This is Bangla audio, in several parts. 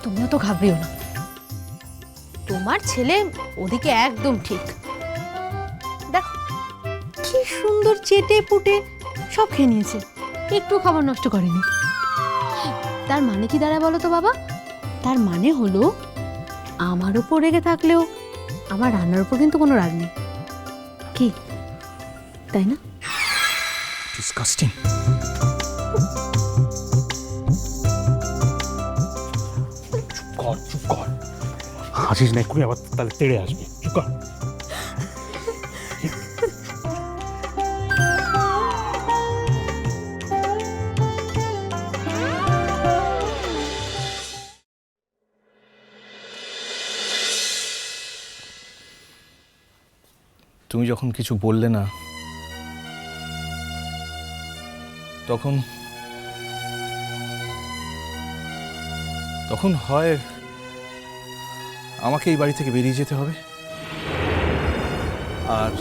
তুমিও তো ঘাবড়িও না, তোমার ছেলে ওদিকে একদম ঠিক। দেখো কি সুন্দর চেটে পুটে সব খেয়ে নিয়েছে, একটু খাবার নষ্ট করেনি। তার মানে কি দাঁড়ায় বলো তো বাবা? তার মানে হলো আমার উপর রেগে থাকলেও আমার রান্নার উপর কিন্তু কোনো রাগ নেই, কি তাই না? ডিসকাস্টিং। চুপ কর, হাসিস না, এক্ষুনি আবার তাহলে তেড়ে আসবে। চুপ কর। তুমি যখন কিছু বললে না, তখন তখন হয় আমাকে এই বাড়ি থেকে বেরিয়ে যেতে হবে, আর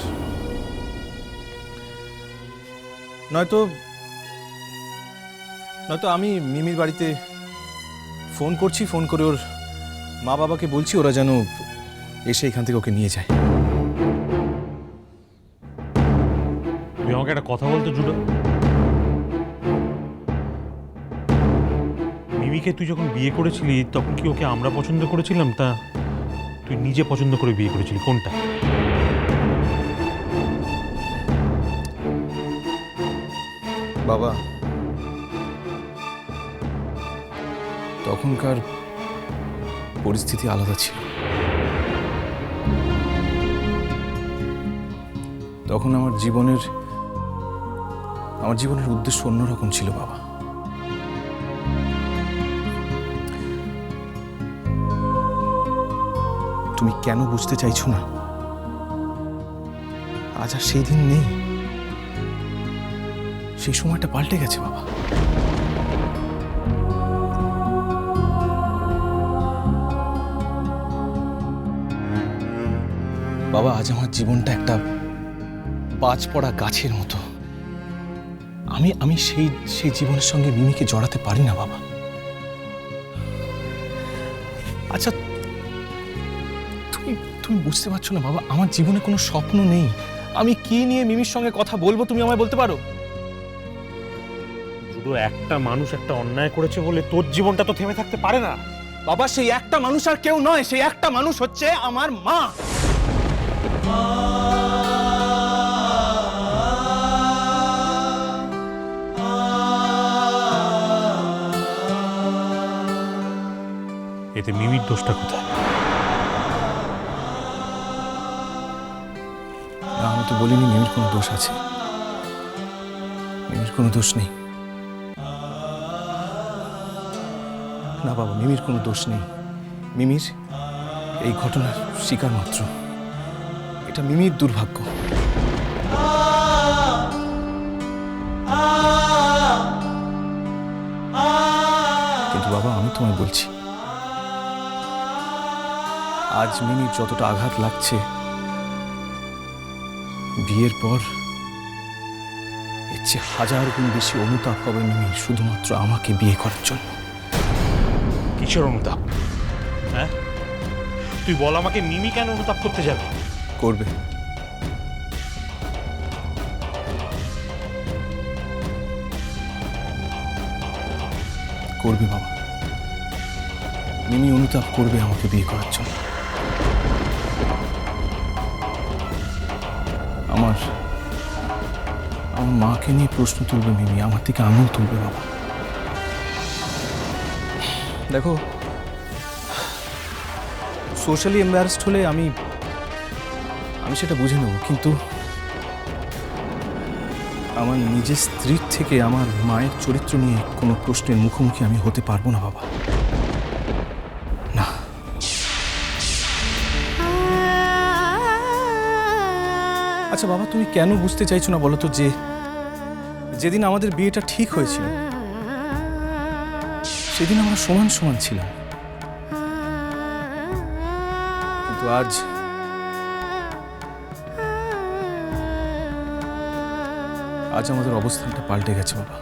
নয়তো নয়তো আমি মিমির বাড়িতে ফোন করছি, ফোন করে ওর মা বাবাকে বলছি ওরা যেন এসে এখান থেকে ওকে নিয়ে যায়। তুই আমাকে একটা কথা বলতো জুডো, মিমিকে তুই যখন বিয়ে করেছিলি তখন কি ওকে আমরা পছন্দ করেছিলাম, তা তুই নিজে পছন্দ করে বিয়ে করেছিলি কোনটা? বাবা, তখনকার পরিস্থিতি আলাদা ছিল। তখন আমার জীবনের উদ্দেশ্য অন্যরকম ছিল বাবা। তুমি কেন বুঝতে চাইছো না? আজ আর সেই দিন নেই, সেই সময়টা পাল্টে গেছে বাবা। বাবা, আজ আমার জীবনটা একটা পাঁচ পড়া গাছের মতো। আমি সেই জীবনের সঙ্গে মিমিকে জড়াতে পারি না বাবা। আচ্ছা, তুমি বুঝতে পারছো না বাবা, আমার জীবনে কোনো স্বপ্ন নেই। আমি কি নিয়ে মিমির সঙ্গে কথা বলবো তুমি আমায় বলতে পারো? জুডো, একটা মানুষ একটা অন্যায় করেছে বলে তোর জীবনটা তো থেমে থাকতে পারে না বাবা। সেই একটা মানুষ আর কেউ নয়, সেই একটা মানুষ হচ্ছে আমার মা। এতে মিমির দোষটা কোথায়? আমি তো বলিনি মিমির কোনো দোষ আছে, মিমির কোনো দোষ নেই। না বাবা, মিমির কোনো দোষ নেই। মিমির এই ঘটনার শিকার মাত্র, এটা মিমির দুর্ভাগ্য। কিন্তু বাবা, আমি তোমায় বলছি, আজ মিমির যতটা আঘাত লাগছে, বিয়ের পর এর চেয়ে হাজার গুণ বেশি অনুতাপ হবে মিমির শুধুমাত্র আমাকে বিয়ে করার জন্য। কিসের অনুতাপ? হ্যাঁ, তুই বল আমাকে, মিমি কেন অনুতাপ করতে যাবে? করবে। করবে বাবা, মিমি অনুতাপ করবে আমাকে বিয়ে করার জন্য। আমার মাকে নিয়ে প্রশ্ন তুলবে মিমি, আমার থেকে আঙুল তুলবে বাবা। দেখো, সোশ্যালি এম্বারাসড হলে আমি সেটা বুঝে নেব, কিন্তু আমার নিজের স্ত্রীর থেকে আমার মায়ের চরিত্র নিয়ে কোনো প্রশ্নের মুখোমুখি আমি হতে পারবো না বাবা। না। আচ্ছা বাবা, তুমি কেন বুঝতে চাইছো না বলো তো, যে যেদিন আমাদের বিয়েটা ঠিক হয়েছিল সেদিন আমরা সমান সমান ছিলাম, কিন্তু আজ আমাদের অবস্থানটা পাল্টে গেছে বাবা।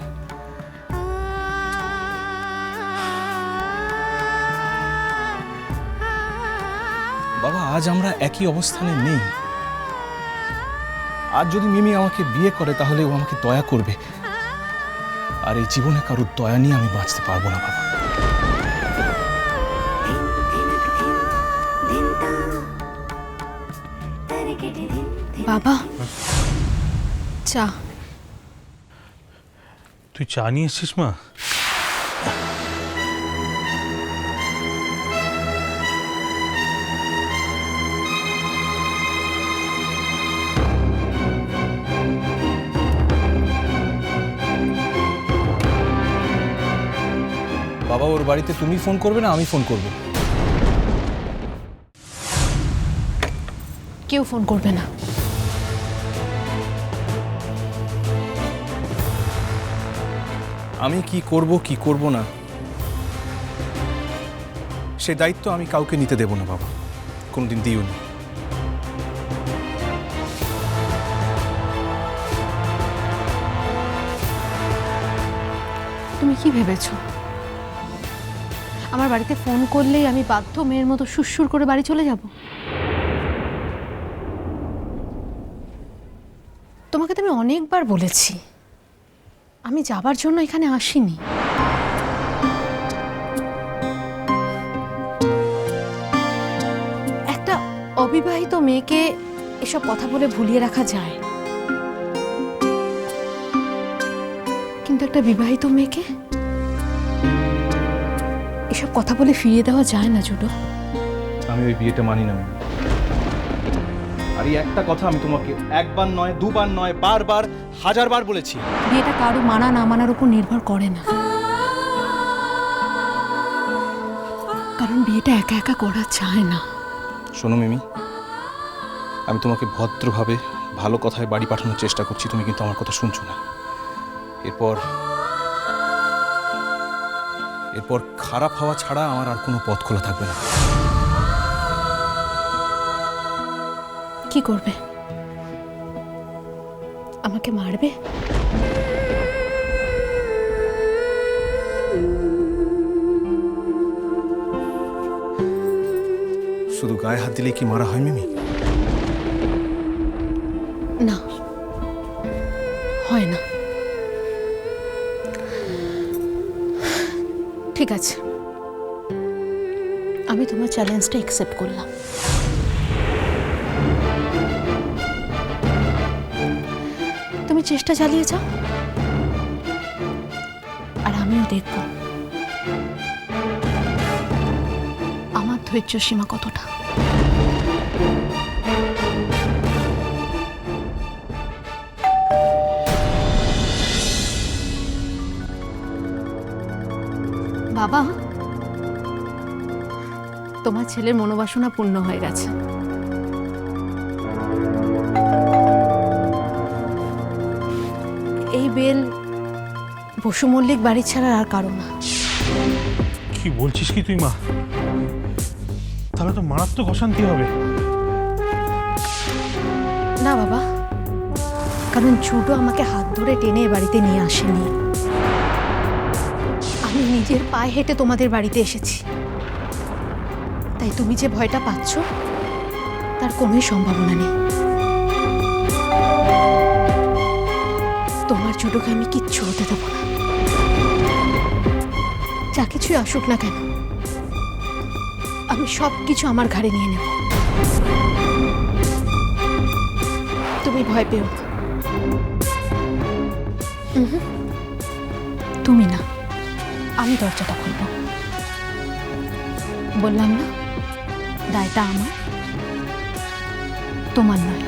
বাবা, আজ আমরা একই অবস্থানে নেই। আজ যদি মিমি আমাকে বিয়ে করে তাহলে ও আমাকে দয়া করবে, আর এই জীবনে কারোর দয়া নিয়ে আমি বাঁচতে পারবো না বাবা। বাবা, চা। তুই চা নিয়ে এসছিস মা? বাবা, ওর বাড়িতে তুমি ফোন করবে না আমি ফোন করবো? কেউ ফোন করবে না। আমি কি করব কি করব না সে দায়িত্ব আমি কাউকে নিতে দেব না বাবা, কোনোদিন দিও নি। তুমি কি ভেবেছো আমার বাড়িতে ফোন করলেই আমি বাধ্য মেয়ের মতো সুরসুর করে বাড়ি চলে যাব? তোমাকে তো আমি অনেকবার বলেছি আমি যাবার জন্য এখানে আসিনি। একটা অবিবাহিত মেয়েকে এসব কথা বলে ভুলিয়ে রাখা যায়, কিন্তু একটা বিবাহিত মেয়েকে এসব কথা বলে ফিরিয়ে দেওয়া যায় না জুডো। আমি ওই বিয়েটা মানি না। আর এই একটা কথা আমি তোমাকে একবার নয়, দুবার নয়, বারবার, হাজারবার বলেছি। বিয়েটা কারো মানা না মানার উপর নির্ভর করে না, কারণ বিয়েটা একা একা করা যায় না। শোনো মিমি, আমি তোমাকে ভদ্রভাবে ভালো কথায় বাড়ি পাঠানোর চেষ্টা করছি, তুমি কিন্তু আমার কথা শুনছো না। এরপর খারাপ হওয়া ছাড়া আমার আর কোনো পথ খোলা থাকবে না। কি করবে? আমাকে মারবে? শুধু গায়ে হাত দিলে কি মারা হয় মিমি? না, হয় না। ঠিক আছে, আমি তোমার চ্যালেঞ্জটা অ্যাকসেপ্ট করলাম। তুমি চেষ্টা চালিয়ে যাও, আর আমিও দেখব আমার ধৈর্য সীমা কতটা। বাবা, তোমার ছেলের মনোবাসনা পূর্ণ হয়ে গেছে। এই বেল বসু মল্লিক বাড়ি ছাড়া আর কারো না। কি বলছিস কি তুই মা? তাহলে তো মারাত্মক অশান্তি হবে। না বাবা, কারণ জুডো আমাকে হাত ধরে টেনে এ বাড়িতে নিয়ে আসেনি। আমি নিজের পায়ে হেঁটে তোমাদের বাড়িতে এসেছি, তাই তুমি যে ভয়টা পাচ্ছ তার কোনোই সম্ভাবনা নেই। তোমার জুডোকে আমি কিচ্ছু হতে দেবো না, যা কিছুই আসুক না কেন আমি সব কিছু আমার ঘাড়ে নিয়ে নেব। তুমি ভয় পেও না। তুমি না, আমি দরজাটা খুলব। বললাম না, দায়টা আমার, তোমার নয়।